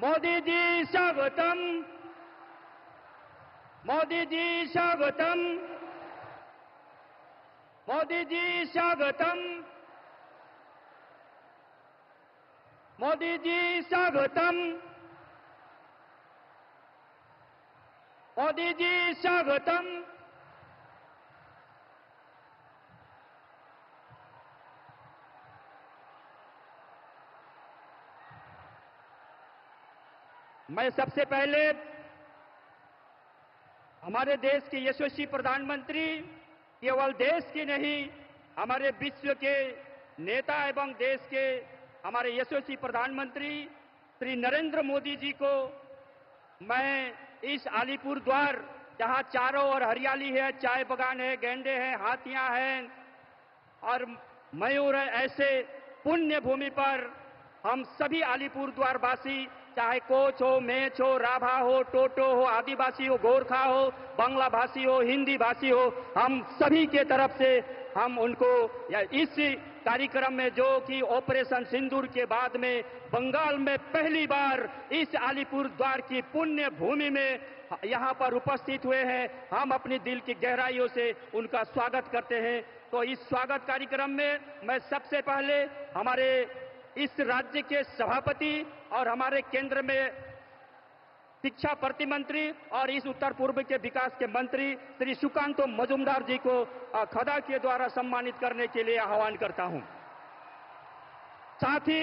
मोदी जी स्वागतम। मोदी जी स्वागतम। मोदी जी स्वागतम। मोदी जी स्वागतम। मोदी जी स्वागतम। मैं सबसे पहले हमारे देश के यशस्वी प्रधानमंत्री, केवल देश की नहीं हमारे विश्व के नेता एवं देश के हमारे यशस्वी प्रधानमंत्री श्री नरेंद्र मोदी जी को मैं इस अलीपुर द्वार, जहां चारों ओर हरियाली है, चाय बगान है, गेंडे हैं, हाथियां हैं और मयूर है, ऐसे पुण्य भूमि पर हम सभी अलीपुर द्वार वासी, चाहे कोच हो, मेच हो, राभा हो, टोटो हो, आदिवासी हो, गोरखा हो, बांग्ला भाषी हो, हिंदी भाषी हो, हम सभी के तरफ से हम उनको इस कार्यक्रम में, जो कि ऑपरेशन सिंदूर के बाद में बंगाल में पहली बार इस अलीपुर द्वार की पुण्य भूमि में यहां पर उपस्थित हुए हैं, हम अपनी दिल की गहराइयों से उनका स्वागत करते हैं। तो इस स्वागत कार्यक्रम में मैं सबसे पहले हमारे इस राज्य के सभापति और हमारे केंद्र में शिक्षा प्रतिमंत्री और इस उत्तर पूर्व के विकास के मंत्री श्री सुकांतो मजुमदार जी को खदा के द्वारा सम्मानित करने के लिए आह्वान करता हूं। साथ ही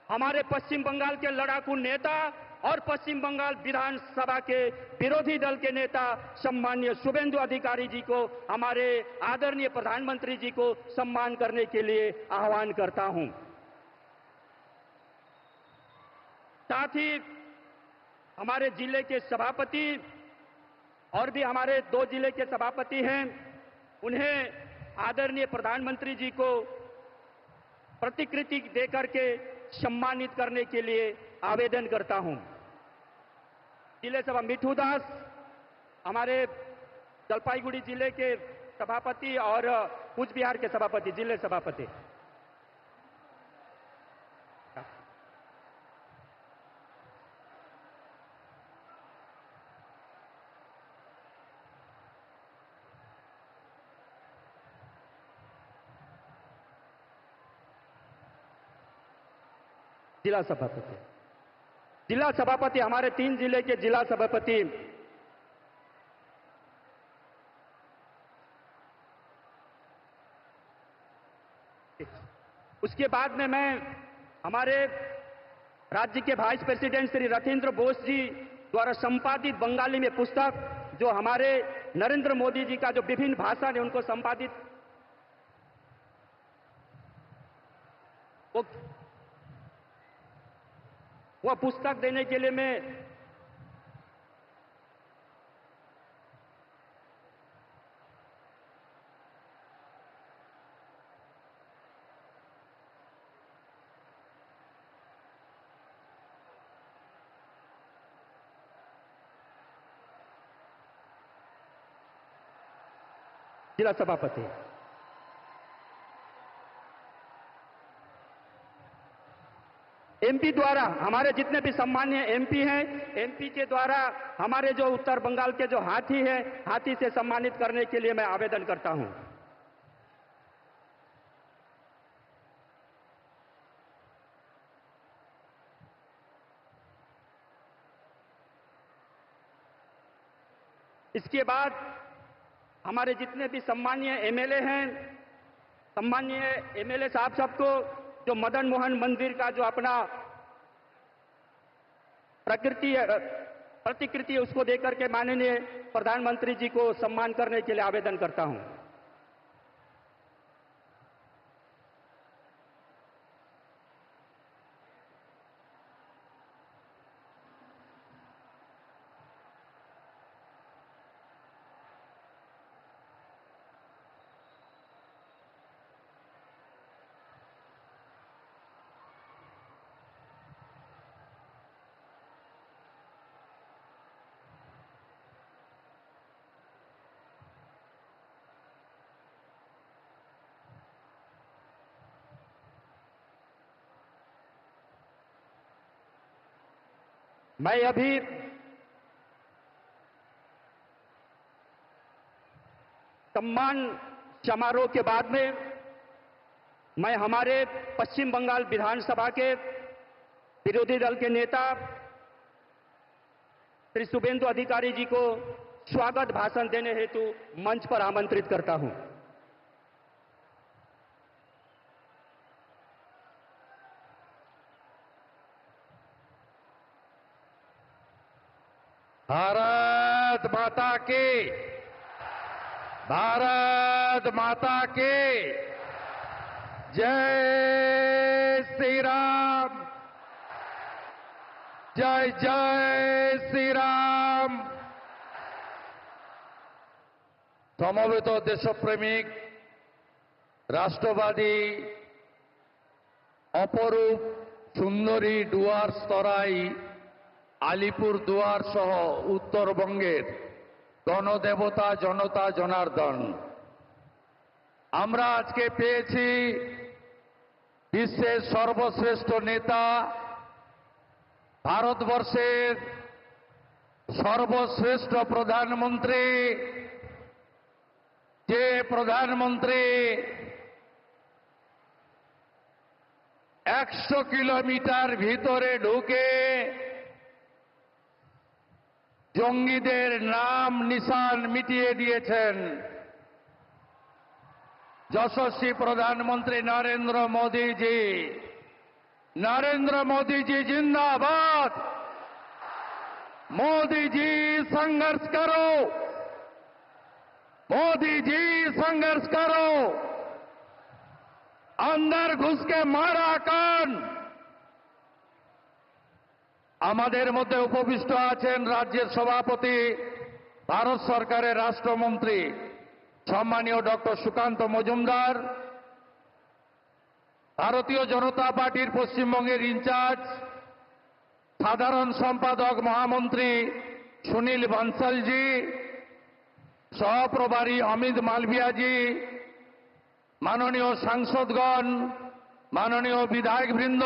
हमारे पश्चिम बंगाल के लड़ाकू नेता और पश्चिम बंगाल विधानसभा के विरोधी दल के नेता सम्मान्य शुभेंदु अधिकारी जी को, हमारे आदरणीय प्रधानमंत्री जी को सम्मान करने के लिए आह्वान करता हूं। साथ ही हमारे जिले के सभापति और भी हमारे 2 जिले के सभापति हैं, उन्हें आदरणीय प्रधानमंत्री जी को प्रतिकृति देकर के सम्मानित करने के लिए आवेदन करता हूं। जिले सभा मिठू दास, हमारे जलपाईगुड़ी जिले के सभापति और कूच बिहार के सभापति, जिले सभापति। जिला सभापति, जिला सभापति हमारे 3 जिले के जिला सभापति उसके बाद में मैं हमारे राज्य के वाइस प्रेसिडेंट श्री रथिंद्र बोस जी द्वारा संपादित बंगाली में पुस्तक, जो हमारे नरेंद्र मोदी जी का जो विभिन्न भाषा ने उनको संपादित वह पुस्तक देने के लिए मैं जिला सभापति एमपी द्वारा, हमारे जितने भी सम्मान्य एमपी हैं, एमपी के द्वारा हमारे जो उत्तर बंगाल के जो हाथी हैं, हाथी से सम्मानित करने के लिए मैं आवेदन करता हूं। इसके बाद हमारे जितने भी सम्मानीय एमएलए हैं, सम्मानीय एमएलए साहब सबको जो मदन मोहन मंदिर का जो अपना प्रतिकृति है उसको देकर के माननीय प्रधानमंत्री जी को सम्मान करने के लिए आवेदन करता हूं। मैं अभी सम्मान समारोह के बाद में मैं हमारे पश्चिम बंगाल विधानसभा के विरोधी दल के नेता श्री शुभेंदु अधिकारी जी को स्वागत भाषण देने हेतु मंच पर आमंत्रित करता हूं। भारत माता की, भारत माता की जय श्री राम, जय जय श्री राम। সমবেত দেশপ্রেমিক রাষ্ট্রবাদী অপরূপ সুন্দরী ডুয়ার্স তরাই আলিপুরদুয়ার সহ উত্তরবঙ্গের গণদেবতা জনতা জনার্দন, আমরা আজকে পেয়েছি বিশ্বের সর্বশ্রেষ্ঠ নেতা, ভারতবর্ষের সর্বশ্রেষ্ঠ প্রধানমন্ত্রী, যে প্রধানমন্ত্রী 100 কিলোমিটার ভিতরে ঢুকে জঙ্গিদের নাম নিশান মিটিয়ে দিয়েছেন, যশস্বী প্রধানমন্ত্রী নরেন্দ্র মোদীজি। नरेंद्र मोदी जी जिंदाबाद। मोदी जी संघर्ष करो, मोदी जी संघर्ष करो, अंदर घुस के मारा कान। আমাদের মধ্যে উপবিষ্ট আছেন রাজ্যের সভাপতি, ভারত সরকারের রাষ্ট্রমন্ত্রী সম্মানীয় ডক্টর সুকান্ত মজুমদার, ভারতীয় জনতা পার্টির পশ্চিমবঙ্গের ইনচার্জ সাধারণ সম্পাদক মহামন্ত্রী সুনীল বানসালজি, সহপ্রভারী অমিত মালভিয়াজি, মাননীয় সাংসদগণ, মাননীয় বিধায়কবৃন্দ,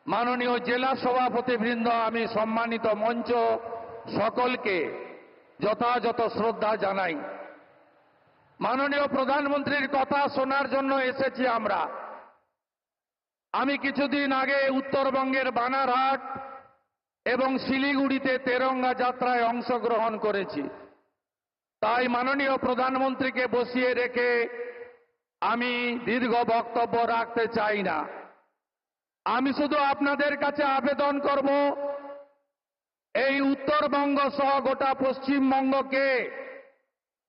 মাননীয় জেলা সভাপতিবৃন্দ, আমি সম্মানিত মঞ্চ সকলকে যথাযথ শ্রদ্ধা জানাই। মাননীয় প্রধানমন্ত্রীর কথা শোনার জন্য এসেছি আমরা। আমি কিছুদিন আগে উত্তরবঙ্গের বানারহাট এবং শিলিগুড়িতে তেরঙ্গা যাত্রায় অংশগ্রহণ করেছি। তাই মাননীয় প্রধানমন্ত্রীকে বসিয়ে রেখে আমি দীর্ঘ বক্তব্য রাখতে চাই না। আমি শুধু আপনাদের কাছে আবেদন করব, এই উত্তরবঙ্গ সহ গোটা পশ্চিমবঙ্গকে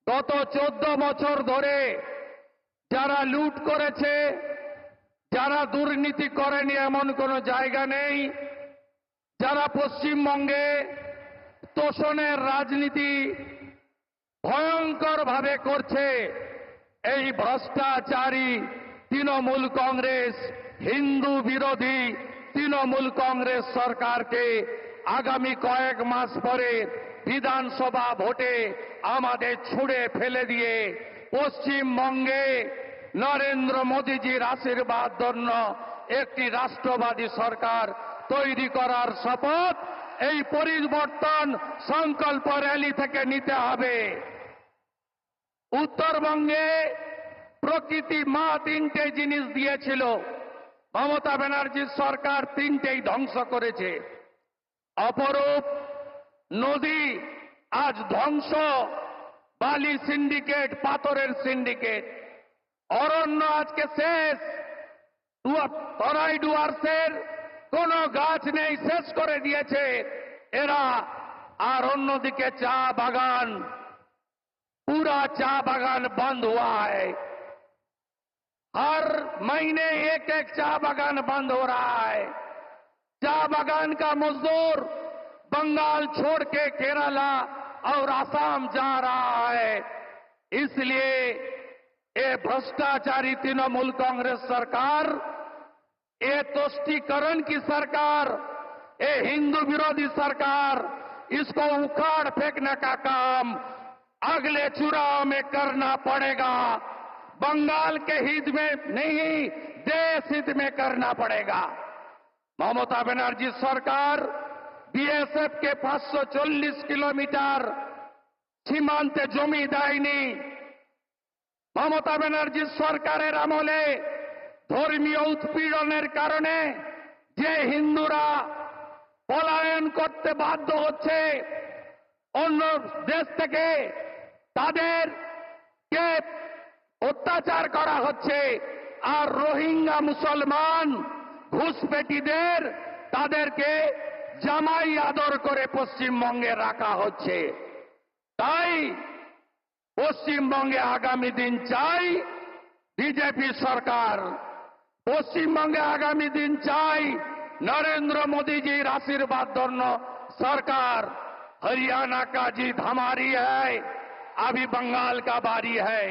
গত 14 বছর ধরে যারা লুট করেছে, যারা দুর্নীতি করেনি এমন কোনো জায়গা নেই, যারা পশ্চিমবঙ্গে তোষণের রাজনীতি ভয়ঙ্করভাবে করছে, এই ভ্রষ্টাচারী তৃণমূল কংগ্রেস, হিন্দু বিরোধী তৃণমূল কংগ্রেস সরকারকে আগামী কয়েক মাস পরে বিধানসভা ভোটে আমাদের ছুঁড়ে ফেলে দিয়ে পশ্চিমবঙ্গে নরেন্দ্র মোদীজির আশীর্বাদ ধন্য একটি রাষ্ট্রবাদী সরকার তৈরি করার শপথ এই পরিবর্তন সংকল্প র্যালি থেকে নিতে হবে। উত্তরবঙ্গে প্রকৃতি মা তিনটে জিনিস দিয়েছিল, মমতা ব্যানার্জির সরকার তিনটেই ধ্বংস করেছে। অপরূপ নদী আজ ধ্বংস, বালি সিন্ডিকেট, পাথরের সিন্ডিকেট। অরণ্য আজকে শেষ, তরাই ডুয়ার্সের কোন গাছ নেই, শেষ করে দিয়েছে এরা। আর অন্যদিকে চা বাগান, पूरा चा बागान बंद हुआ है। हर महीने एक एक चा बागान बंद हो रहा है। चा बागान का मजदूर बंगाल छोड़ के केरला और असम जा रहा है। इसलिए ये भ्रष्टाचारी तृणमूल कांग्रेस सरकार, ये तुष्टीकरण की सरकार, ये हिंदू विरोधी सरकार, इसको उखाड़ फेंकने का काम अगले चुनाव में करना पड़ेगा। बंगाल के हित में नहीं, देश हित में करना पड़ेगा। ममता बनर्जी सरकार বিএসএফ কে 540 কিলোমিটার সীমান্তে জমি দেয়নি। মমতা ব্যানার্জির সরকারের আমলে ধর্মীয় উৎপীড়নের কারণে যে হিন্দুরা পলায়ন করতে বাধ্য হচ্ছে অন্য দেশ থেকে, তাদেরকে অত্যাচার করা হচ্ছে, আর রোহিঙ্গা মুসলমান ঘুষপেটিদের তাদেরকে জামাই আদর করে পশ্চিমবঙ্গে রাখা হচ্ছে। তাই পশ্চিমবঙ্গে আগামী দিন চাই বিজেপি সরকার, পশ্চিমবঙ্গে আগামী দিন চাই नरेंद्र मोदी जी आशीर्वाद धन्य सरकार। हरियाणा का जीत हमारी है, अभी बंगाल का बारी है।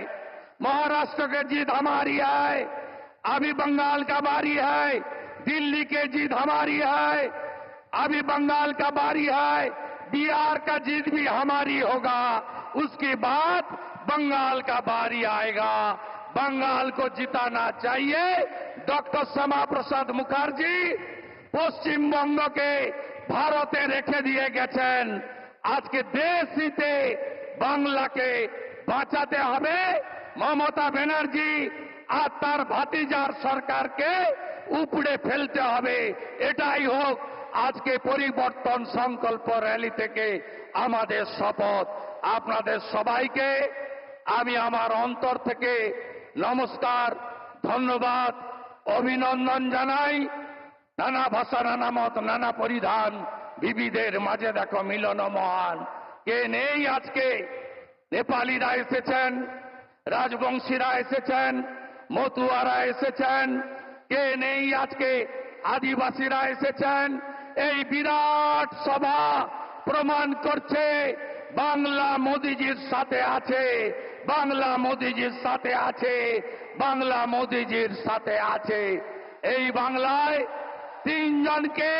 महाराष्ट्र की जीत हमारी है, अभी बंगाल का बारी है। दिल्ली की जीत हमारी है, अभी बंगाल का बारी है। बिहार का जीत भी हमारी होगा, उसके बाद बंगाल का बारी आएगा। बंगाल को जिताना चाहिए। डॉक्टर श्यामा प्रसाद मुखर्जी পশ্চিমবঙ্গকে ভারতে রেখে দিয়ে গেছেন। আজকে দেশ হিতে বাংলাকে বাঁচাতে হবে। মমতা ব্যানার্জি আর তার ভাতিজার সরকারকে উপড়ে ফেলতে হবে। এটাই হোক আজকে পরিবর্তন সংকল্প র্যালি থেকে আমাদের শপথ। আপনাদের সবাইকে আমি আমার অন্তর থেকে নমস্কার, ধন্যবাদ, অভিনন্দন জানাই। নানা ভাষা, নানা মত, নানা পরিধান, বিবিধের মাঝে দেখো মিলন মহান। কে নেই আজকে? নেপালিরা এসেছেন, রাজবংশীরা এসেছেন, মতুয়ারা এসেছেন। কে নেই আজকে? আদিবাসীরা এসেছেন। এই বিরাট সভা প্রমাণ করছে বাংলা মোদিজির সাথে আছে, বাংলা মোদিজির সাথে আছে, বাংলা মোদিজির সাথে আছে। এই বাংলায় 3 জনকে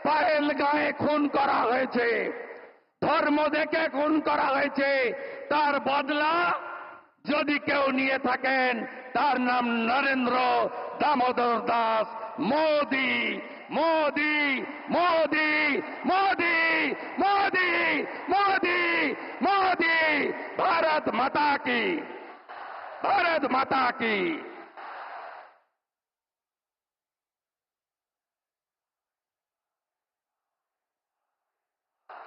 পাহেলগাঁয়ে খুন করা হয়েছে, ধর্ম দেখে খুন করা হয়েছে। তার বদলা যদি কেউ নিয়ে থাকেন তার নাম নরেন্দ্র দামোদর দাস মোদি। মোদি মোদি মোদি মোদি মোদি মোদি। ভারত মাতা কি, ভারত মাতা কি।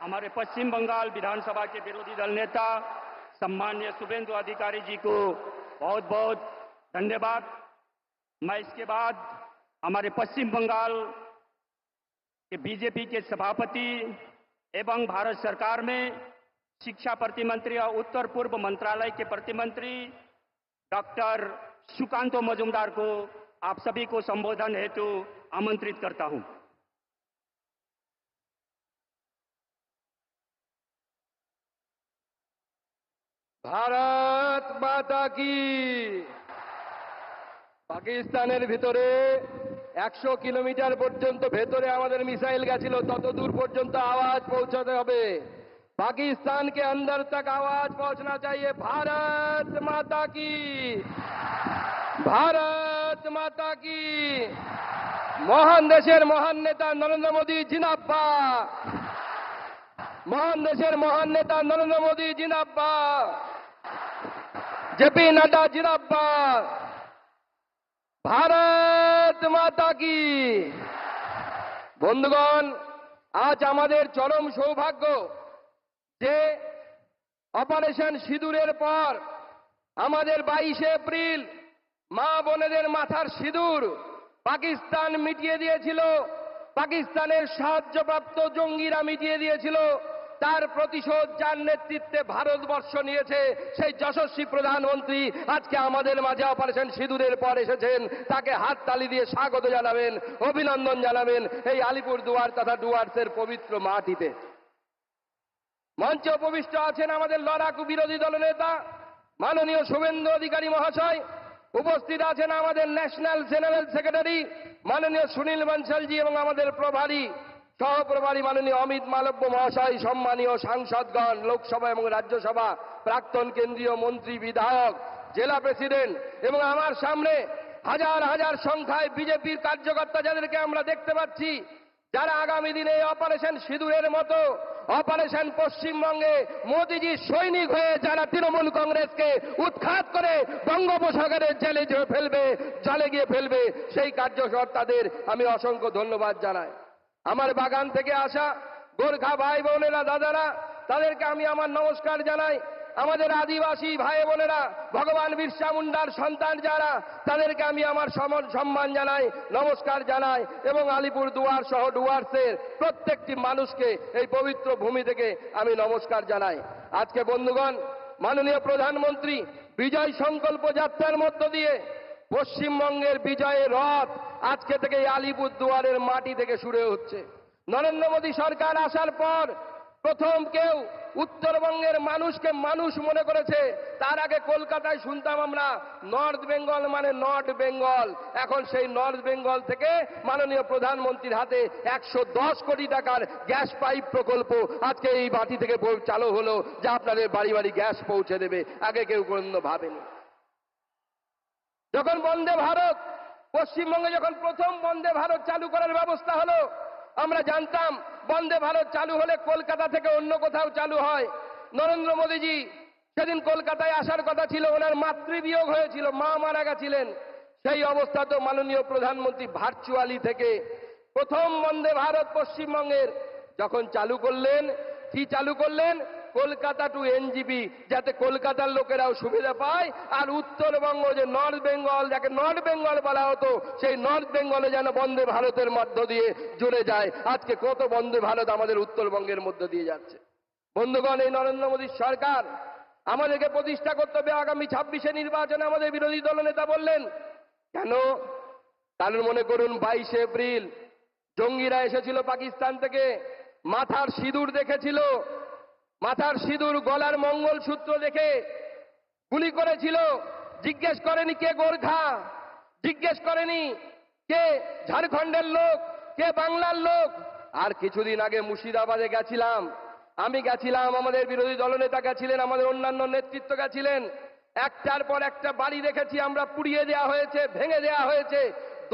हमारे पश्चिम बंगाल विधानसभा के विरोधी दल नेता सम्मान्य शुभेंदु अधिकारी जी को बहुत बहुत धन्यवाद। मैं इसके बाद हमारे पश्चिम बंगाल के बीजेपी के सभापति एवं भारत सरकार में शिक्षा प्रतिमंत्री और उत्तर पूर्व मंत्रालय के प्रतिमंत्री डॉक्टर सुकांतो मजुमदार को आप सभी को संबोधन हेतु आमंत्रित करता हूं। ভারত মাতা কি। পাকিস্তানের ভিতরে 100 কিলোমিটার পর্যন্ত ভেতরে আমাদের মিসাইল গেছিল, তত দূর পর্যন্ত আওয়াজ পৌঁছাতে হবে। पाकिस्तान के अंदर तक आवाज पहुंचना चाहिए। भारत माता की, भारत माता की। মহান দেশের মহান নেতা নরেন্দ্র মোদী জিন্দাবাদ, মহান দেশের মহান নেতা নরেন্দ্র মোদী জিন্দাবাদ, জেপি নাড্ডা জিন্দাবাদ। ভারত মাতা কি। বন্ধুগণ, আজ আমাদের চরম সৌভাগ্য যে অপারেশন সিঁদুরের পর আমাদের 22 এপ্রিল মা বোনেদের মাথার সিঁদুর পাকিস্তান মিটিয়ে দিয়েছিল, পাকিস্তানের সাহায্যপ্রাপ্ত জঙ্গিরা মিটিয়ে দিয়েছিল। তার প্রতিশোধ যার নেতৃত্বে ভারতবর্ষ নিয়েছে, সেই যশস্বী প্রধানমন্ত্রী আজকে আমাদের মাঝে অপারেশন সিঁদুরের পর এসেছেন। তাকে হাততালি দিয়ে স্বাগত জানাবেন, অভিনন্দন জানাবেন এই আলিপুরদুয়ার তথা ডুয়ার্সের পবিত্র মাটিতে। মঞ্চে উপবিষ্ট আছেন আমাদের লড়াকু বিরোধী দলনেতা মাননীয় শুভেন্দু অধিকারী মহাশয়, উপস্থিত আছেন আমাদের ন্যাশনাল জেনারেল সেক্রেটারি মাননীয় সুনীল বনশালজি এবং আমাদের প্রভারী সহপ্রভারী মাননীয় অমিত মালব্য মহাশয়, সম্মানীয় সাংসদগণ, লোকসভা এবং রাজ্যসভা প্রাক্তন কেন্দ্রীয় মন্ত্রী, বিধায়ক, জেলা প্রেসিডেন্ট এবং আমার সামনে হাজার হাজার সংখ্যায় বিজেপির কার্যকর্তা যাদেরকে আমরা দেখতে পাচ্ছি। যারা আগামী দিনে অপারেশন সিঁদুরের মতো অপারেশন পশ্চিমবঙ্গে মোদিজির সৈনিক হয়ে যারা তৃণমূল কংগ্রেসকে উৎখাত করে বঙ্গোপসাগরের জেলে গিয়ে ফেলবে সেই কার্যকর্তাদের আমি অসংখ্য ধন্যবাদ জানাই। আমার বাগান থেকে আসা গোর্খা ভাই বোনেরা, দাদারা, তাদেরকে আমি আমার নমস্কার জানাই। আমাদের আদিবাসী ভাই বোনেরা, ভগবান বিরসা মুন্ডার সন্তান যারা, তাদেরকে আমি আমার সম্মান জানাই, নমস্কার জানাই, এবং আলিপুর দুয়ার সহ ডুয়ার্সের প্রত্যেকটি মানুষকে এই পবিত্র ভূমি থেকে আমি নমস্কার জানাই। আজকে বন্ধুগণ, মাননীয় প্রধানমন্ত্রী বিজয় সংকল্প যাত্রার মধ্য দিয়ে পশ্চিমবঙ্গের বিজয়ের রথ আজকে থেকে আলিপুর দুয়ারের মাটি থেকে শুরু হচ্ছে। নরেন্দ্র মোদী সরকার আসার পর প্রথম কেউ উত্তরবঙ্গের মানুষকে মানুষ মনে করেছে। তার আগে কলকাতায় শুনতাম আমরা নর্থ বেঙ্গল মানে নর্থ বেঙ্গল। এখন সেই নর্থ বেঙ্গল থেকে মাননীয় প্রধানমন্ত্রীর হাতে 110 কোটি টাকার গ্যাস পাইপ প্রকল্প আজকে এই মাটি থেকে চালু হলো, যা আপনাদের বাড়ি বাড়ি গ্যাস পৌঁছে দেবে। আগে কেউ কোনোদিনও ভাবেনি। যখন বন্দে ভারত, পশ্চিমবঙ্গে যখন প্রথম বন্দে ভারত চালু করার ব্যবস্থা হলো, আমরা জানতাম বন্দে ভারত চালু হলে কলকাতা থেকে অন্য কোথাও চালু হয়। নরেন্দ্র মোদীজি সেদিন কলকাতায় আসার কথা ছিল, ওনার মাতৃবিয়োগ হয়েছিল, মা মারা গেছিলেন। সেই অবস্থাতেও মাননীয় প্রধানমন্ত্রী ভার্চুয়ালি থেকে প্রথম বন্দে ভারত পশ্চিমবঙ্গের যখন চালু করলেন, কি চালু করলেন? কলকাতা টু এনজিপি, যাতে কলকাতার লোকেরাও সুবিধা পায়, আর উত্তরবঙ্গ যে নর্থ বেঙ্গল, যাকে নর্থ বেঙ্গল বলা হতো, সেই নর্থ বেঙ্গলে যেন বন্দে ভারতের মধ্য দিয়ে জুড়ে যায়। আজকে কত বন্দে ভারত আমাদের উত্তরবঙ্গের মধ্য দিয়ে যাচ্ছে। বন্ধুগণ, এই নরেন্দ্র মোদীর সরকার আমাদেরকে প্রতিষ্ঠা করতে হবে। আগামী 26শে নির্বাচনে আমাদের বিরোধী দলনেতা বললেন, কেন? কারণ মনে করুন 22শে এপ্রিল জঙ্গিরা এসেছিল পাকিস্তান থেকে, মাথার সিঁদুর দেখেছিল, মাথার সিঁদুর, গলার মঙ্গলসূত্র দেখে গুলি করেছিল। জিজ্ঞেস করেনি কে গোর্খা, জিজ্ঞেস করেনি কে ঝাড়খণ্ডের লোক, কে বাংলার লোক। আর কিছুদিন আগে মুর্শিদাবাদে গেছিলাম, আমি গেছিলাম, আমাদের বিরোধী দলনেতা গেছিলেন, আমাদের অন্যান্য নেতৃত্ব গেছিলেন। একটার পর একটা বাড়ি দেখেছি আমরা, পুড়িয়ে দেওয়া হয়েছে, ভেঙে দেওয়া হয়েছে।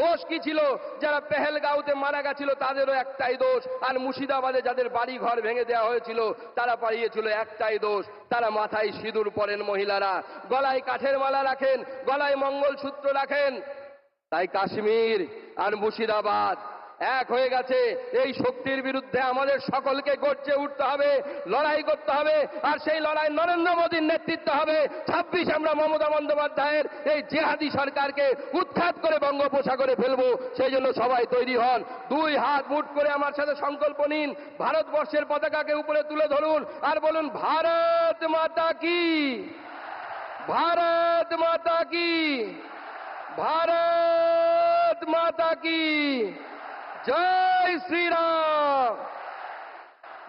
দোষ কি ছিল? যারা পেহেলগাঁওতে মারা গেছিল তাদেরও একটাই দোষ, আর মুর্শিদাবাদে যাদের বাড়ি ঘর ভেঙে দেওয়া হয়েছিল তারা পালিয়েছিল, একটাই দোষ, তারা মাথায় সিঁদুর পরেন মহিলারা, গলায় কাঠের মালা রাখেন, গলায় মঙ্গলসূত্র রাখেন। তাই কাশ্মীর আর মুর্শিদাবাদ এক হয়ে গেছে। এই শক্তির বিরুদ্ধে আমাদের সকলকে গর্জে উঠতে হবে, লড়াই করতে হবে, আর সেই লড়াই নরেন্দ্র মোদীর নেতৃত্ব হবে। 26 আমরা মমতা বন্দ্যোপাধ্যায়ের এই জেহাদি সরকারকে উৎখাত করে বঙ্গোপসাগরে ফেলবো। সেই জন্য সবাই তৈরি হন, দুই হাত মুঠ করে আমার সাথে সংকল্প নিন, ভারতবর্ষের পতাকাকে উপরে তুলে ধরুন আর বলুন, ভারত মাতা কি, ভারত মাতা কি, ভারত মাতা কি। জয় শ্রীরাম,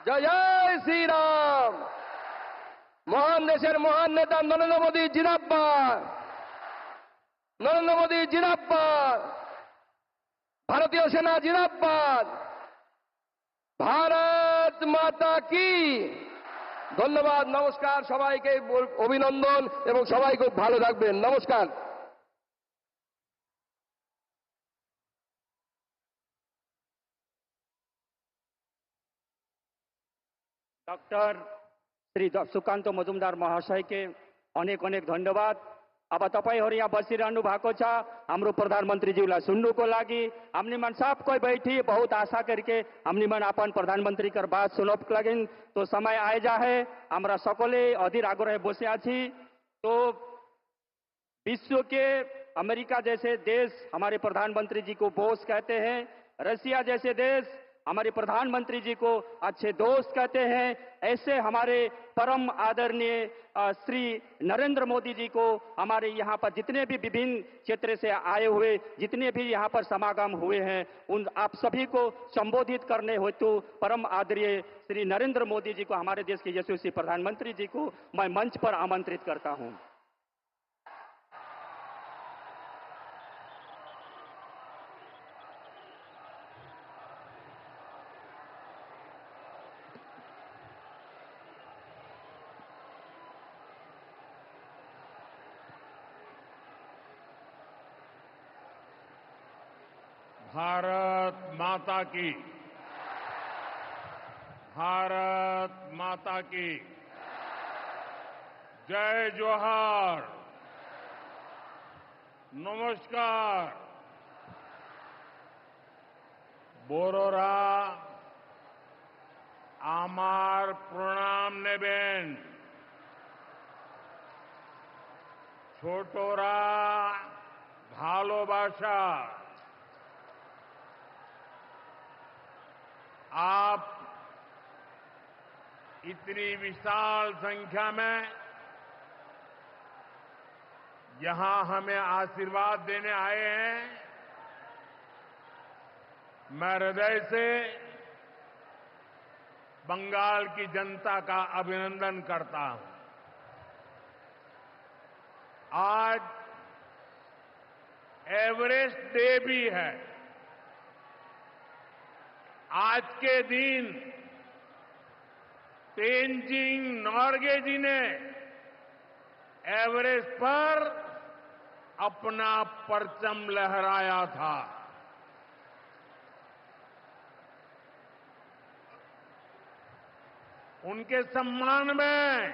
জয় জয় শ্রীরাম। মহান দেশের মহান নেতা নরেন্দ্র মোদী জিন্দাবাদ, নরেন্দ্র মোদী জিন্দাবাদ, ভারতীয় সেনা জিন্দাবাদ, ভারত মাতা কি। ধন্যবাদ, নমস্কার, সবাইকে অভিনন্দন এবং সবাই খুব ভালো থাকবেন। নমস্কার। डॉक्टर श्री सुकान्त मजुमदार महाशय के अनेक अनेक धन्यवाद। अब तपाईहरु यहाँ बसिरहनु भएको छ, हाम्रो प्रधानमन्त्रीज्यूलाई सुन्नुको लागि। हमनी मन सब कोही बैठी बहुत आशा करके हमनी मन अपन प्रधानमन्त्री कर बात सुनोक लागि तो समय आए जा है। हमरा सकले अधीर आग्रह बसिया छी। तो विश्व के अमेरिका जैसे देश हमारे प्रधानमंत्री जी को बॉस कहते हैं, रसिया जैसे देश हमारे प्रधानमंत्री जी को अच्छे दोस्त कहते हैं। ऐसे हमारे परम आदरणीय श्री नरेंद्र मोदी जी को हमारे यहाँ पर जितने भी विभिन्न क्षेत्र से आए हुए जितने भी यहाँ पर समागम हुए हैं, उन आप सभी को संबोधित करने हेतु परम आदरणीय श्री नरेंद्र मोदी जी को, हमारे देश के यशस्वी प्रधानमंत्री जी को मैं मंच पर आमंत्रित करता हूँ। भारत माता की भारत माता की जय जोहार। नमस्कार। बोरोरा आमार प्रणाम नेबेन। छोटोरा भालोबाशा। आप इतनी विशाल संख्या में यहां हमें आशीर्वाद देने आए हैं। मैं हृदय से बंगाल की जनता का अभिनंदन करता हूं। आज एवरेस्ट डे भी है। आज के दिन तेनजिंग नोर्गे जी ने एवरेस्ट पर अपना परचम लहराया था। उनके सम्मान में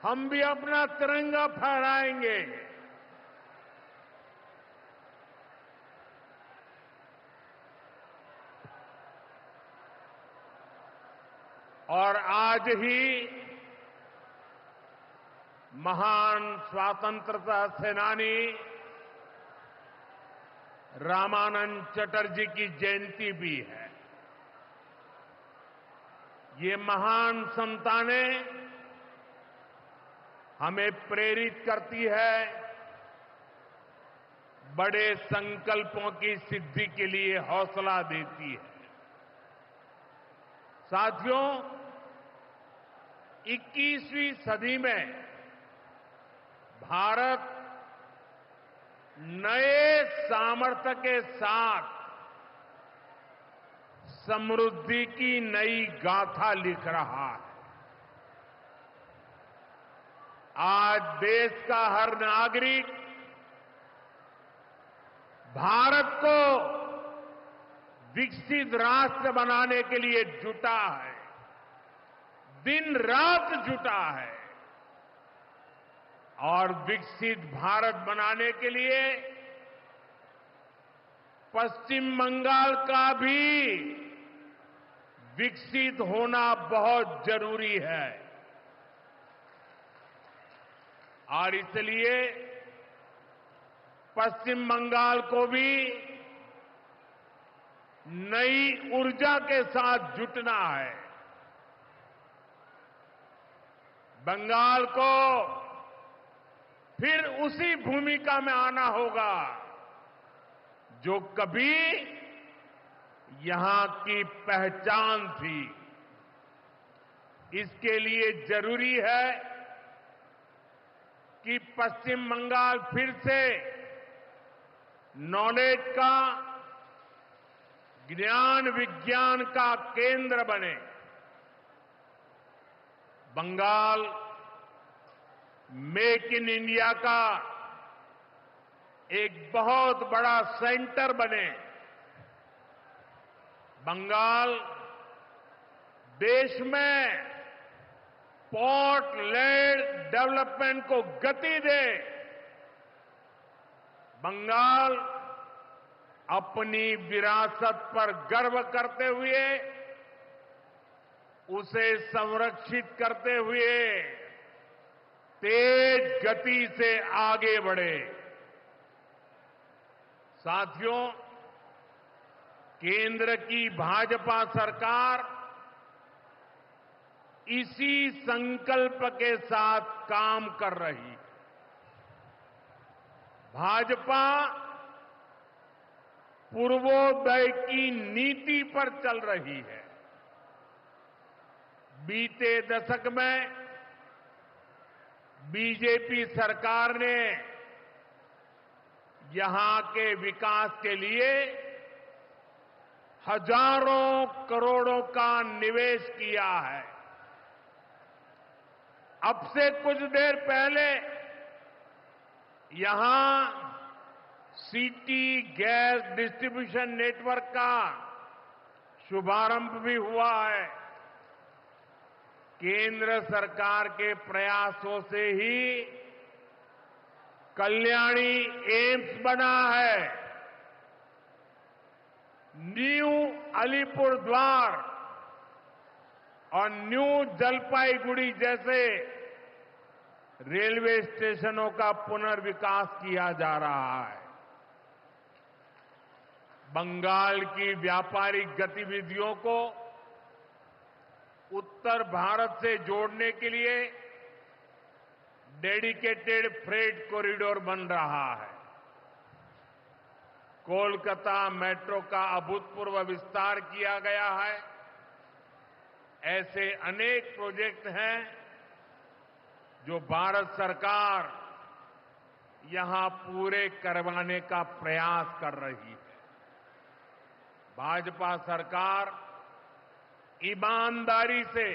हम भी अपना तिरंगा फहराएंगे। और आज ही महान स्वतंत्रता सेनानी रामानंद चटर्जी की जयंती भी है। ये महान संतानें हमें प्रेरित करती है बड़े संकल्पों की सिद्धि के लिए हौसला देती है। साथियों, 21वीं सदी में भारत नए सामर्थ्य के साथ समृद्धि की नई गाथा लिख रहा है। आज देश का हर नागरिक भारत को विकसित राष्ट्र बनाने के लिए जुटा है, दिन रात जुटा है। और विकसित भारत बनाने के लिए पश्चिम बंगाल का भी विकसित होना बहुत जरूरी है। और इसलिए पश्चिम बंगाल को भी नई ऊर्जा के साथ जुटना है। बंगाल को फिर उसी भूमिका में आना होगा जो कभी यहां की पहचान थी। इसके लिए जरूरी है कि पश्चिम बंगाल फिर से नॉलेज का, ज्ञान विज्ञान का केंद्र बने। बंगाल मेक इन इंडिया का एक बहुत बड़ा सेंटर बने। बंगाल देश में पोर्ट लेड डेवलपमेंट को गति दे। बंगाल अपनी विरासत पर गर्व करते हुए, उसे संरक्षित करते हुए तेज गति से आगे बढ़े। साथियों, केंद्र की भाजपा सरकार इसी संकल्प के साथ काम कर रही है। भाजपा पूर्वोदय की नीति पर चल रही है। बीते दशक में बीजेपी सरकार ने यहां के विकास के लिए हजारों करोड़ों का निवेश किया है। अब से कुछ देर पहले यहां सिटी गैस डिस्ट्रीब्यूशन नेटवर्क का शुभारंभ भी हुआ है। केंद्र सरकार के प्रयासों से ही कल्याणी एम्स बना है। न्यू अलीपुर द्वार और न्यू जलपाईगुड़ी जैसे रेलवे स्टेशनों का पुनर्विकास किया जा रहा है। बंगाल की व्यापारिक गतिविधियों को उत्तर भारत से जोड़ने के लिए डेडिकेटेड फ्रेट कॉरिडोर बन रहा है। कोलकाता मेट्रो का अभूतपूर्व विस्तार किया गया है। ऐसे अनेक प्रोजेक्ट हैं जो भारत सरकार यहां पूरे करवाने का प्रयास कर रही है। भाजपा सरकार ईमानदारी से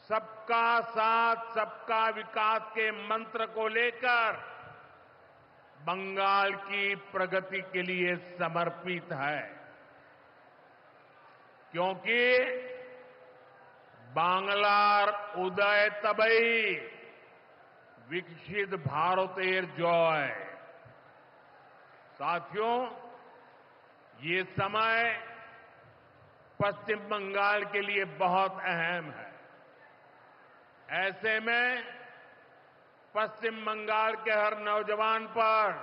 सबका साथ सबका विकास के मंत्र को लेकर बंगाल की प्रगति के लिए समर्पित है, क्योंकि बांग्लार उदय तबई विकसित भारतेर जय। साथियों, ये समय पश्चिम बंगाल के लिए बहुत अहम है। ऐसे में पश्चिम बंगाल के हर नौजवान पर,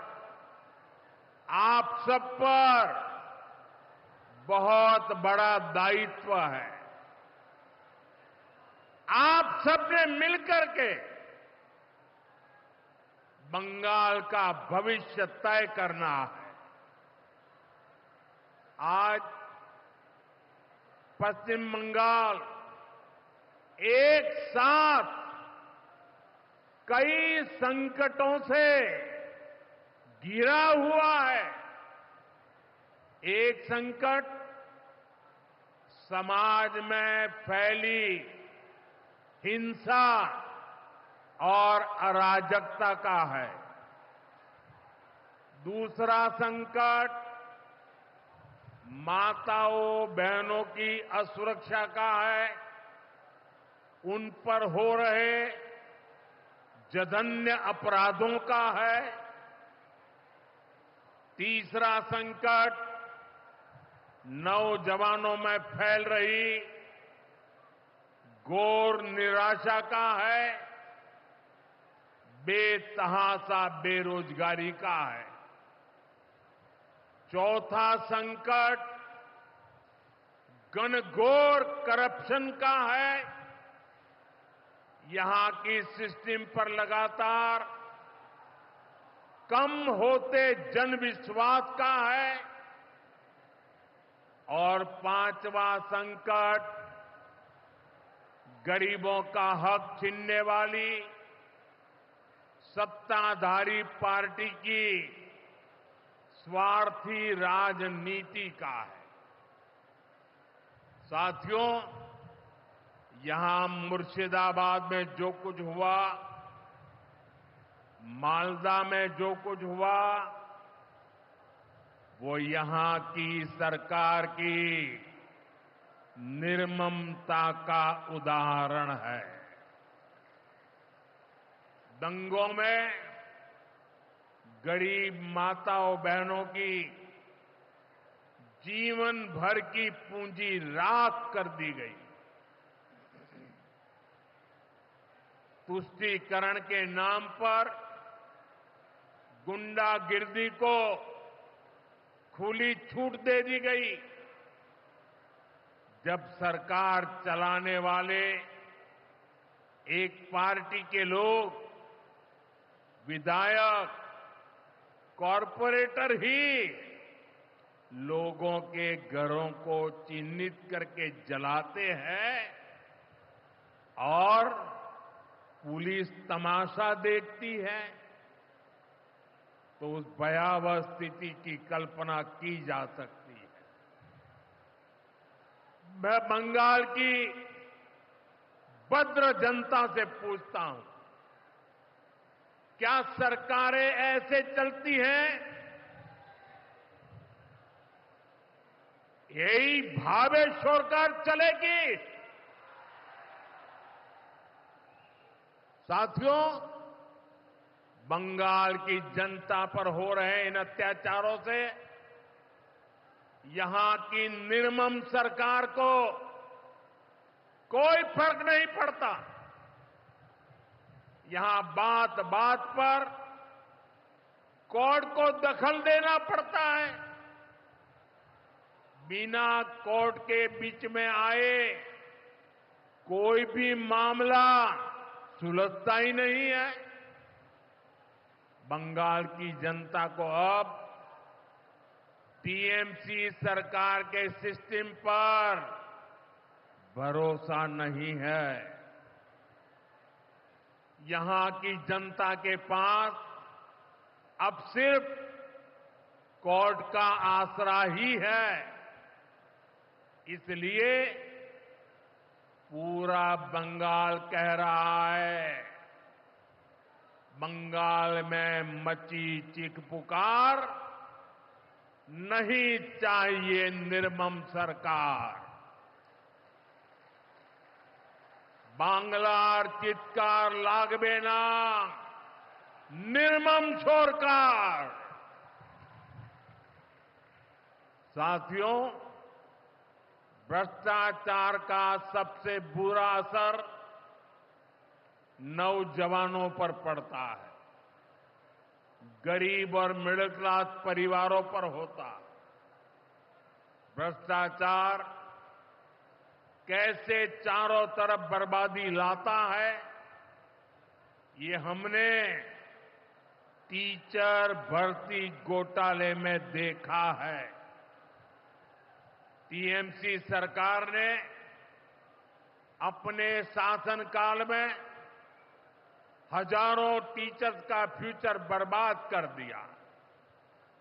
आप सब पर बहुत बड़ा दायित्व है। आप सबने मिलकर के बंगाल का भविष्य तय करना है। आज पश्चिम बंगाल एक साथ कई संकटों से घिरा हुआ है। एक संकट समाज में फैली हिंसा और अराजकता का है। दूसरा संकट माताओं बहनों की असुरक्षा का है, उन पर हो रहे जघन्य अपराधों का है। तीसरा संकट नौजवानों में फैल रही घोर निराशा का है, बेतहाशा बेरोजगारी का है। चौथा संकट घनघोर करप्शन का है। यहां की सिस्टम पर लगातार कम होते जनविश्वास का है। और पांचवा संकट गरीबों का हक छीनने वाली सत्ताधारी पार्टी की स्वार्थी राजनीति का है। साथियों, यहां मुर्शिदाबाद में जो कुछ हुआ, मालदा में जो कुछ हुआ, वो यहां की सरकार की निर्ममता का उदाहरण है। दंगों में गरीब माताओं बहनों की जीवन भर की पूंजी राख कर दी गई। तुष्टीकरण के नाम पर गुंडागिर्दी को खुली छूट दे दी गई। जब सरकार चलाने वाले एक पार्टी के लोग, विधायक, कॉरपोरेटर ही लोगों के घरों को चिन्हित करके जलाते हैं और पुलिस तमाशा देखती है, तो उस भयावह स्थिति की कल्पना की जा सकती है। मैं बंगाल की भद्र जनता से पूछता हूं, क्या सरकारें ऐसे चलती हैं? यही भावे सरकार चलेगी? साथियों, बंगाल की जनता पर हो रहे इन अत्याचारों से यहां की निर्मम सरकार को कोई फर्क नहीं पड़ता। यहां बात बात पर कोर्ट को दखल देना पड़ता है। बिना कोर्ट के बीच में आए कोई भी मामला सुलझता ही नहीं है। बंगाल की जनता को अब टीएमसी सरकार के सिस्टम पर भरोसा नहीं है। यहां की जनता के पास अब सिर्फ कोर्ट का आसरा ही है। इसलिए पूरा बंगाल कह रहा है, बंगाल में मची चीख पुकार, नहीं चाहिए निर्मम सरकार। बांग्लार चित्कार लागबे ना, निर्मम सरकार। साथियों, भ्रष्टाचार का सबसे बुरा असर नौजवानों पर पड़ता है, गरीब और मिडिल क्लास परिवारों पर होता। भ्रष्टाचार कैसे चारों तरफ बर्बादी लाता है, ये हमने टीचर भर्ती घोटाले में देखा है। टीएमसी सरकार ने अपने शासनकाल में हजारों टीचर्स का फ्यूचर बर्बाद कर दिया,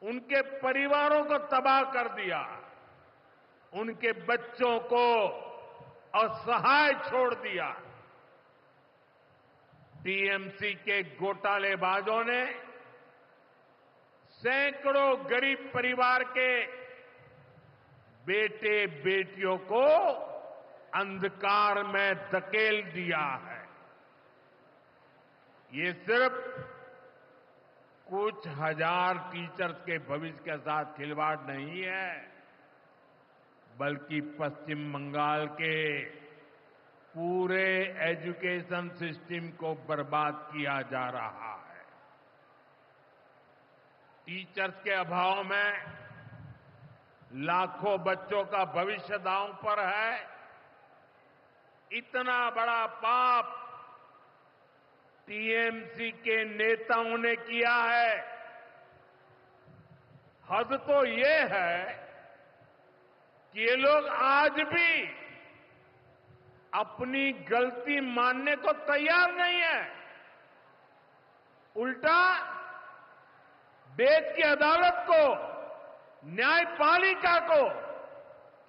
उनके परिवारों को तबाह कर दिया, उनके बच्चों को असहाय छोड़ दिया। टीएमसी के घोटालेबाजों ने सैकड़ों गरीब परिवार के बेटे बेटियों को अंधकार में धकेल दिया है। ये सिर्फ कुछ हजार टीचर्स के भविष्य के साथ खिलवाड़ नहीं है, बल्कि पश्चिम बंगाल के पूरे एजुकेशन सिस्टम को बर्बाद किया जा रहा है। टीचर्स के अभाव में लाखों बच्चों का भविष्य दांव पर है। इतना बड़ा पाप टीएमसी के नेताओं ने किया है। हद तो ये है कि ये लोग आज भी अपनी गलती मानने को तैयार नहीं है। उल्टा देश की अदालत को, न्यायपालिका को,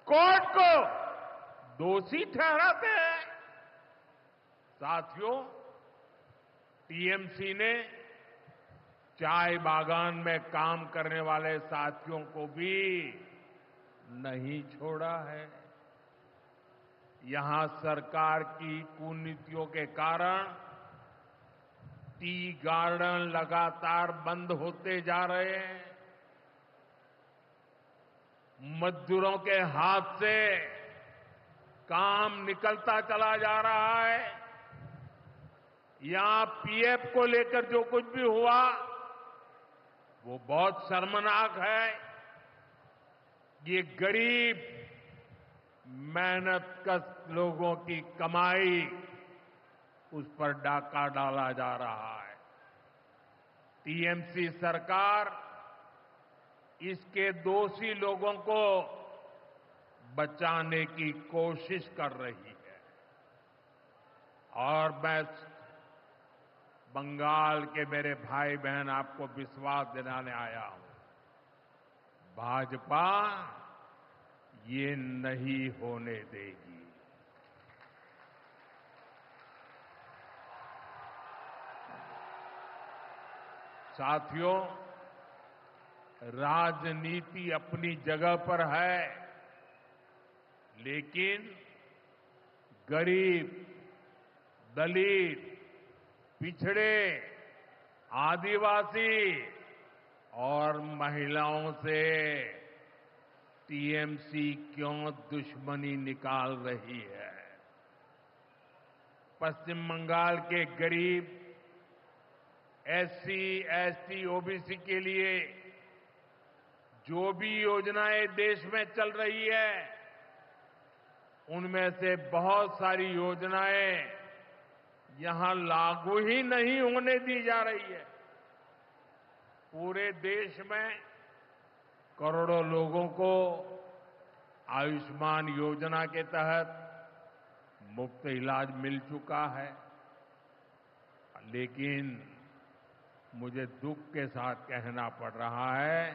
कोर्ट को दोषी ठहराते हैं। साथियों, टीएमसी ने चाय बागान में काम करने वाले साथियों को भी नहीं छोड़ा है। यहां सरकार की कुनीतियों के कारण टी गार्डन लगातार बंद होते जा रहे हैं। मजदूरों के हाथ से काम निकलता चला जा रहा है। यहां पीएफ को लेकर जो कुछ भी हुआ वो बहुत शर्मनाक है। ये गरीब मेहनतकश लोगों की कमाई, उस पर डाका डाला जा रहा है। टीएमसी सरकार इसके दोषी लोगों को बचाने की कोशिश कर रही है। और मैं बंगाल के मेरे भाई बहन आपको विश्वास दिलाने आया हूं, भाजपा ये नहीं होने देगी। साथियों, राजनीति अपनी जगह पर है, लेकिन गरीब, दलित, पिछड़े, आदिवासी और महिलाओं से टीएमसी क्यों दुश्मनी निकाल रही है। पश्चिम बंगाल के गरीब एससी, एसटी, ओबीसी के लिए जो भी योजनाएं देश में चल रही है, उनमें से बहुत सारी योजनाएं यहां लागू ही नहीं होने दी जा रही है। पूरे देश में करोड़ों लोगों को आयुष्मान योजना के तहत मुफ्त इलाज मिल चुका है, लेकिन मुझे दुख के साथ कहना पड़ रहा है,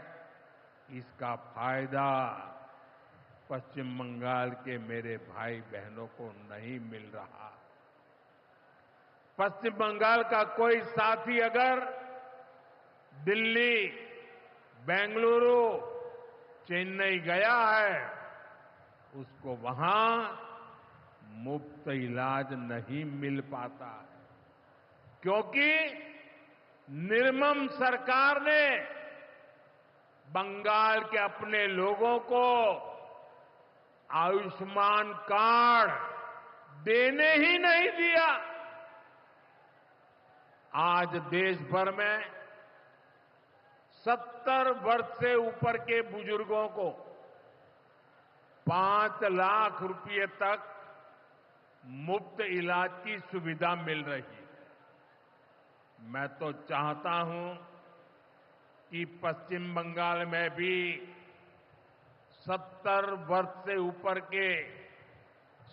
इसका फायदा पश्चिम बंगाल के मेरे भाई बहनों को नहीं मिल रहा। पश्चिम बंगाल का कोई साथी अगर दिल्ली, बेंगलुरु, चेन्नई गया है, उसको वहां मुफ्त इलाज नहीं मिल पाता है, क्योंकि निर्मम सरकार ने बंगाल के अपने लोगों को आयुष्मान कार्ड देने ही नहीं दिया। आज देश भर में 70 वर्ष से ऊपर के बुजुर्गों को 5 लाख रुपए तक मुफ्त इलाज की सुविधा मिल रही है। मैं तो चाहता हूं कि पश्चिम बंगाल में भी 70 वर्ष से ऊपर के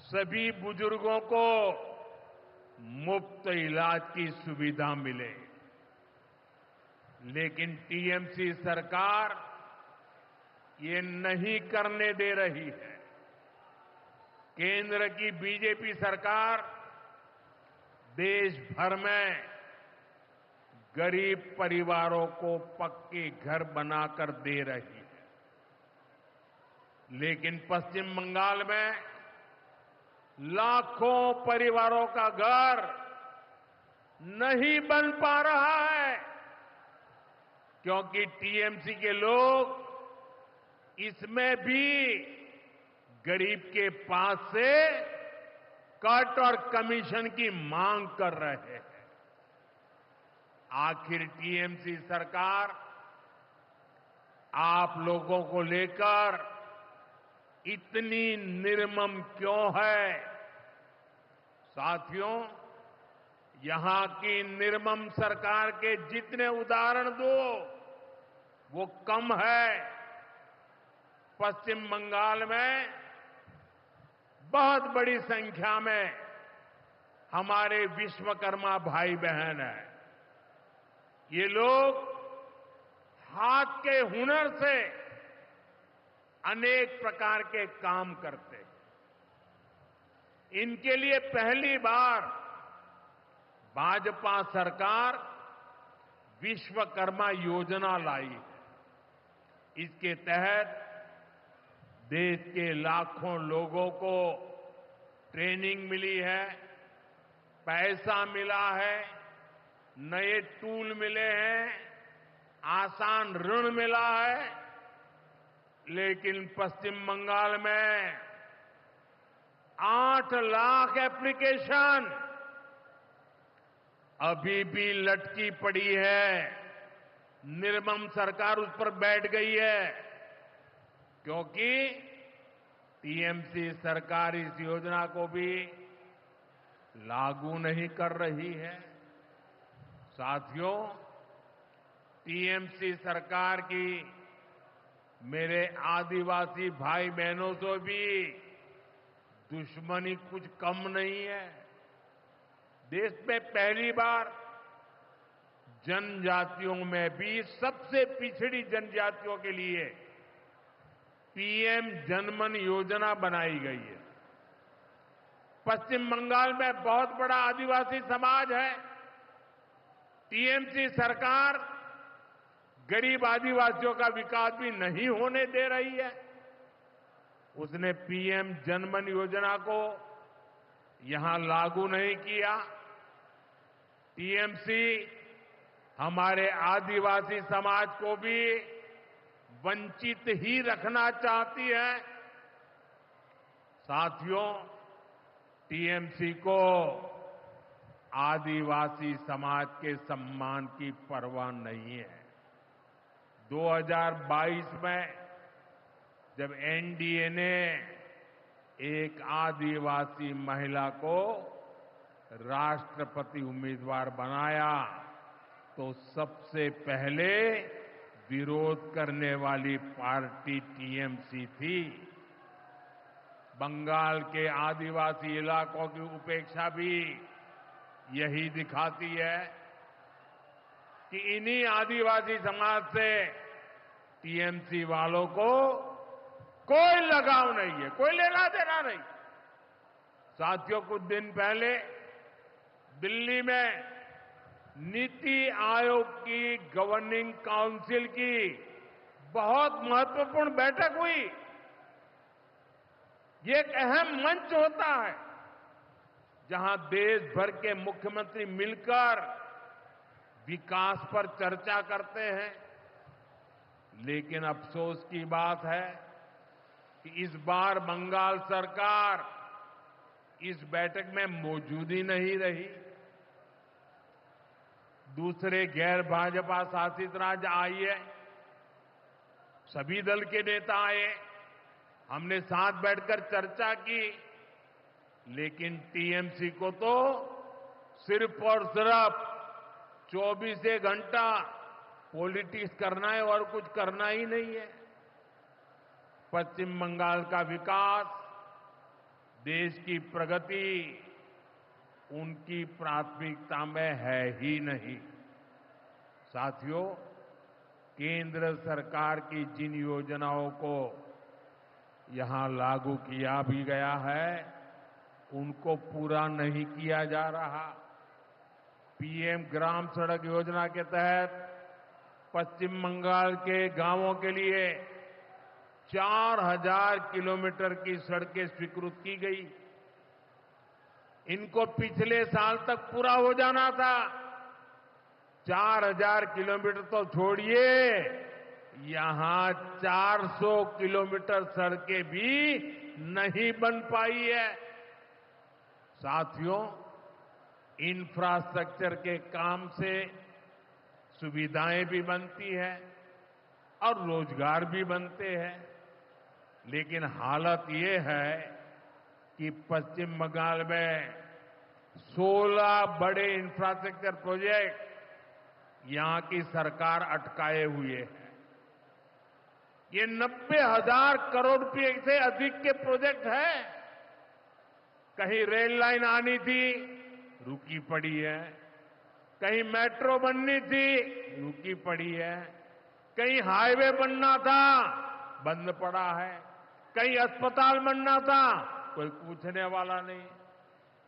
सभी बुजुर्गों को मुफ्त इलाज की सुविधा मिले। लेकिन टीएमसी सरकार ये नहीं करने दे रही है। केंद्र की बीजेपी सरकार देश भर में गरीब परिवारों को पक्के घर बनाकर दे रही है, लेकिन पश्चिम बंगाल में लाखों परिवारों का घर नहीं बन पा रहा है, क्योंकि टीएमसी के लोग इसमें भी गरीब के पास से कट और कमीशन की मांग कर रहे हैं। आखिर टीएमसी सरकार आप लोगों को लेकर इतनी निर्मम क्यों है? साथियों, यहां की निर्मम सरकार के जितने उदाहरण दो वो कम है। पश्चिम बंगाल में बहुत बड़ी संख्या में हमारे विश्वकर्मा भाई बहन हैं। ये लोग हाथ के हुनर से अनेक प्रकार के काम करते हैं। इनके लिए पहली बार भाजपा सरकार विश्वकर्मा योजना लाई है। इसके तहत देश के लाखों लोगों को ट्रेनिंग मिली है, पैसा मिला है, नए टूल मिले हैं, आसान ऋण मिला है। लेकिन पश्चिम बंगाल में 8 लाख एप्लीकेशन अभी भी लटकी पड़ी है। निर्मम सरकार उस पर बैठ गई है, क्योंकि टीएमसी सरकार इस योजना को भी लागू नहीं कर रही है। साथियों, टीएमसी सरकार की मेरे आदिवासी भाई बहनों से भी दुश्मनी कुछ कम नहीं है। देश में पहली बार जनजातियों में भी सबसे पिछड़ी जनजातियों के लिए पीएम जनमन योजना बनाई गई है। पश्चिम बंगाल में बहुत बड़ा आदिवासी समाज है। टीएमसी सरकार गरीब आदिवासियों का विकास भी नहीं होने दे रही है। उसने पीएम जनमन योजना को यहां लागू नहीं किया। टीएमसी हमारे आदिवासी समाज को भी वंचित ही रखना चाहती है। साथियों, टीएमसी को आदिवासी समाज के सम्मान की परवाह नहीं है। 2022 में जब एनडीए ने एक आदिवासी महिला को राष्ट्रपति उम्मीदवार बनाया तो सबसे पहले विरोध करने वाली पार्टी टीएमसी थी। बंगाल के आदिवासी इलाकों की उपेक्षा भी यही दिखाती है कि इन्हीं आदिवासी समाज से टीएमसी वालों को कोई लगाव नहीं है, कोई लेना देना नहीं। साथियों, कुछ दिन पहले दिल्ली में नीति आयोग की गवर्निंग काउंसिल की बहुत महत्वपूर्ण बैठक हुई। ये एक अहम मंच होता है जहां देश भर के मुख्यमंत्री मिलकर विकास पर चर्चा करते हैं। लेकिन अफसोस की बात है कि इस बार बंगाल सरकार इस बैठक में मौजूद ही नहीं रही। दूसरे गैर भाजपा शासित राज्य आए, सभी दल के नेता आए, हमने साथ बैठकर चर्चा की, लेकिन टीएमसी को तो सिर्फ और सिर्फ 24 घंटा पॉलिटिक्स करना है और कुछ करना ही नहीं है। पश्चिम बंगाल का विकास, देश की प्रगति उनकी प्राथमिकता में है ही नहीं। साथियों, केंद्र सरकार की जिन योजनाओं को यहां लागू किया भी गया है, उनको पूरा नहीं किया जा रहा। पीएम ग्राम सड़क योजना के तहत पश्चिम बंगाल के गांवों के लिए 4000 किलोमीटर की सड़कें स्वीकृत की गई। इनको पिछले साल तक पूरा हो जाना था। 4000 किलोमीटर तो छोड़िए, यहां 400 किलोमीटर सड़कें भी नहीं बन पाई है। साथियों, इंफ्रास्ट्रक्चर के काम से सुविधाएं भी बनती है और रोजगार भी बनते हैं। लेकिन हालत ये है कि पश्चिम बंगाल में 16 बड़े इंफ्रास्ट्रक्चर प्रोजेक्ट यहां की सरकार अटकाए हुए है। ये 90,000 करोड़ रुपए से अधिक के प्रोजेक्ट हैं। कहीं रेल लाइन आनी थी, रुकी पड़ी है। कहीं मेट्रो बननी थी, रुकी पड़ी है। कहीं हाईवे बनना था, बंद पड़ा है। कहीं अस्पताल बनना था, कोई पूछने वाला नहीं।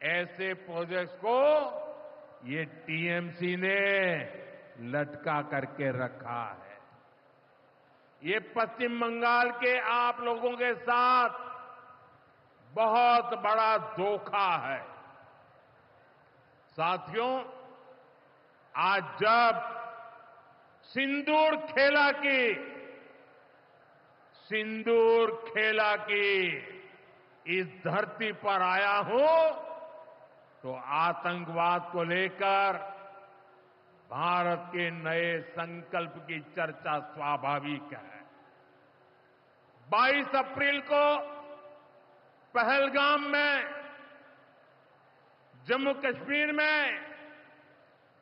ऐसे प्रोजेक्ट्स को ये टीएमसी ने लटका करके रखा है। ये पश्चिम बंगाल के आप लोगों के साथ बहुत बड़ा धोखा है। साथियों, आज जब सिंदूर खेला की इस धरती पर आया हूं, तो आतंकवाद को लेकर भारत के नए संकल्प की चर्चा स्वाभाविक है। 22 अप्रैल को पहलगाम में, जम्मू कश्मीर में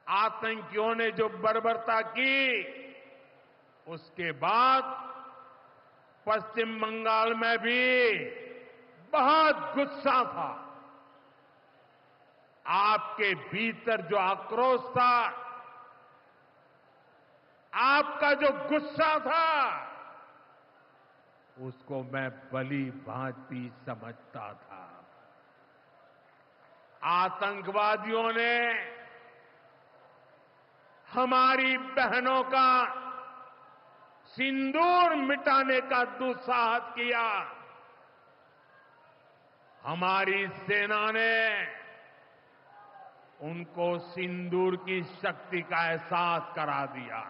आतंकियों ने जो बर्बरता की, उसके बाद पश्चिम बंगाल में भी बहुत गुस्सा था। आपके भीतर जो आक्रोश था, आपका जो गुस्सा था, उसको मैं भली भांति समझता था। आतंकवादियों ने हमारी बहनों का सिंदूर मिटाने का दुस्साहस किया। हमारी सेना ने उनको सिंदूर की शक्ति का एहसास करा दिया।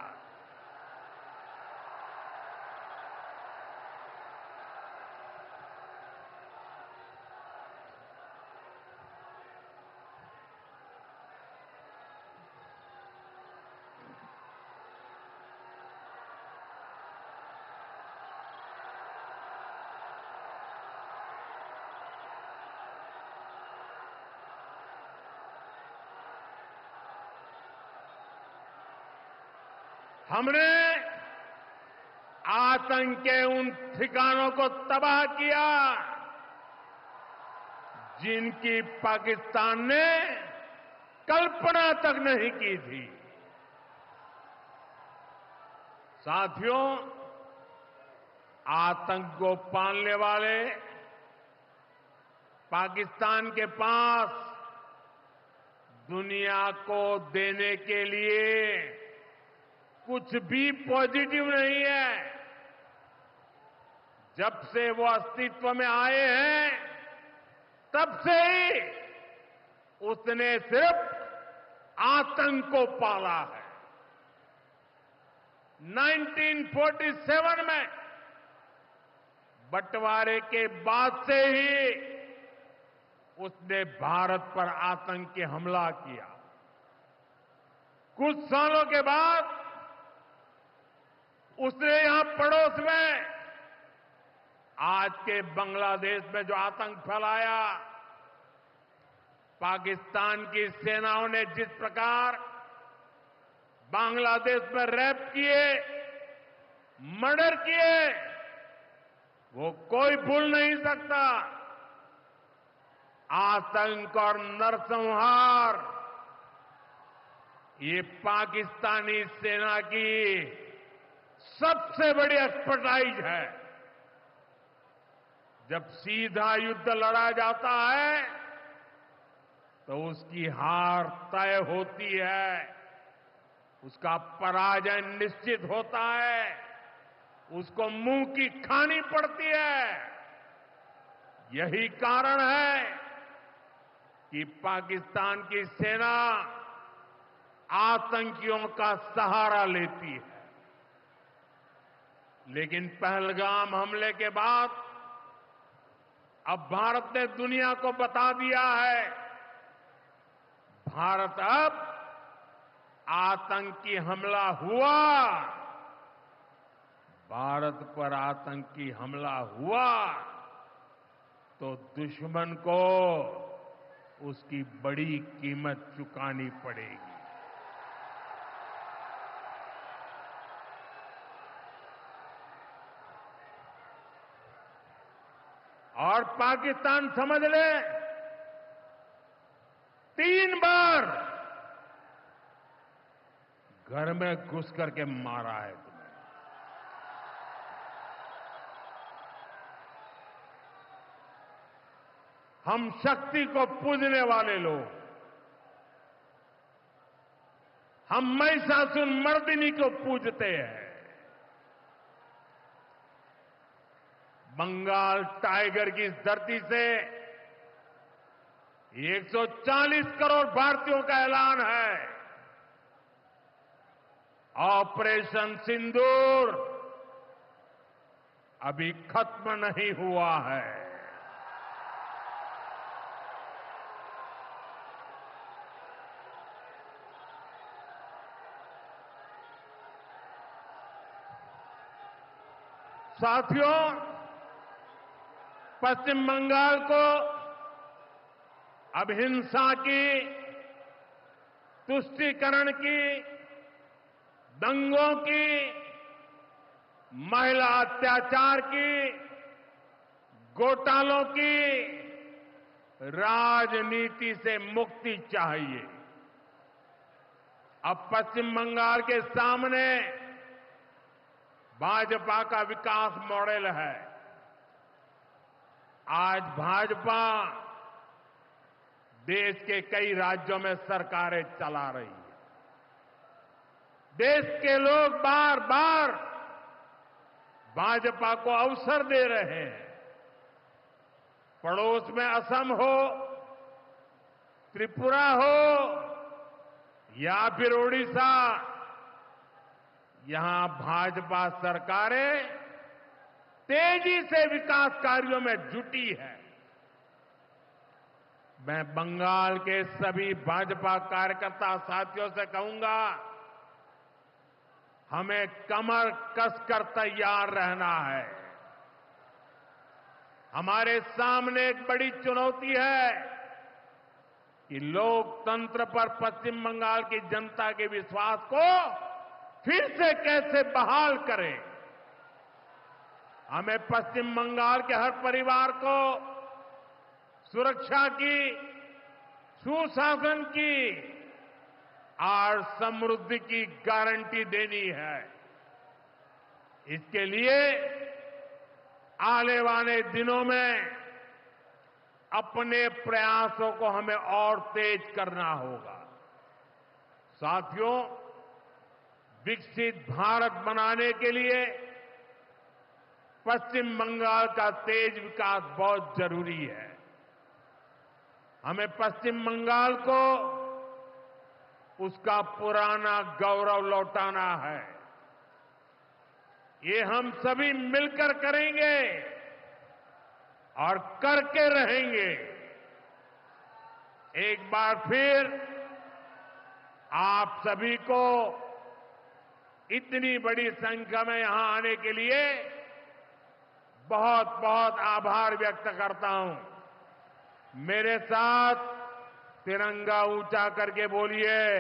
हमने आतंक के उन ठिकानों को तबाह किया जिनकी पाकिस्तान ने कल्पना तक नहीं की थी। साथियों, आतंक को पालने वाले पाकिस्तान के पास दुनिया को देने के लिए कुछ भी पॉजिटिव नहीं है। जब से वो अस्तित्व में आए हैं तब से ही उसने सिर्फ आतंक को पाला है। 1947 में बंटवारे के बाद से ही उसने भारत पर आतंकी हमला किया। कुछ सालों के बाद उसने यहां पड़ोस में आज के बांग्लादेश में जो आतंक फैलाया, पाकिस्तान की सेनाओं ने जिस प्रकार बांग्लादेश में रेप किए, मर्डर किए, वो कोई भूल नहीं सकता। आतंक और नरसंहार ये पाकिस्तानी सेना की सबसे बड़ी एक्सपर्टाइज है। जब सीधा युद्ध लड़ा जाता है तो उसकी हार तय होती है, उसका पराजय निश्चित होता है, उसको मुंह की खानी पड़ती है। यही कारण है कि पाकिस्तान की सेना आतंकियों का सहारा लेती है। लेकिन पहलगाम हमले के बाद अब भारत ने दुनिया को बता दिया है, भारत अब आतंकी हमला हुआ, भारत पर आतंकी हमला हुआ तो दुश्मन को उसकी बड़ी कीमत चुकानी पड़ेगी। और पाकिस्तान समझ ले, 3 बार घर में घुस करके मारा है तुम्हें। हम शक्ति को पूजने वाले लोग, हम महिषासुर मर्दिनी को पूजते हैं। बंगाल टाइगर की इस धरती से 140 करोड़ भारतीयों का ऐलान है। ऑपरेशन सिंदूर अभी खत्म नहीं हुआ है। साथियों, पश्चिम बंगाल को अब हिंसा की, तुष्टीकरण की, दंगों की, महिला अत्याचार की, घोटालों की राजनीति से मुक्ति चाहिए। अब पश्चिम बंगाल के सामने भाजपा का विकास मॉडल है। आज भाजपा देश के कई राज्यों में सरकारें चला रही है। देश के लोग बार बार भाजपा को अवसर दे रहे हैं। पड़ोस में असम हो त्रिपुरा हो या फिर ओडिशा, यहां भाजपा सरकारें तेजी से विकास कार्यों में जुटी है। मैं बंगाल के सभी भाजपा कार्यकर्ता साथियों से कहूंगा, हमें कमर कसकर तैयार रहना है। हमारे सामने एक बड़ी चुनौती है कि लोकतंत्र पर पश्चिम बंगाल की जनता के विश्वास को फिर से कैसे बहाल करें। हमें पश्चिम बंगाल के हर परिवार को सुरक्षा की, सुशासन की और समृद्धि की गारंटी देनी है। इसके लिए आने वाले दिनों में अपने प्रयासों को हमें और तेज करना होगा। साथियों, विकसित भारत बनाने के लिए पश्चिम बंगाल का तेज विकास बहुत जरूरी है। हमें पश्चिम बंगाल को उसका पुराना गौरव लौटाना है। ये हम सभी मिलकर करेंगे और करके रहेंगे। एक बार फिर आप सभी को इतनी बड़ी संख्या में यहां आने के लिए बहुत बहुत आभार व्यक्त करता हूं। मेरे साथ तिरंगा ऊंचा करके बोलिए,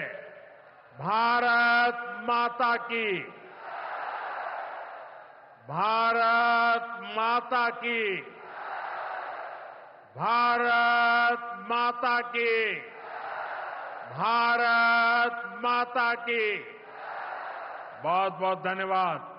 भारत माता की, भारत माता की, भारत माता की, भारत माता की। बहुत बहुत धन्यवाद।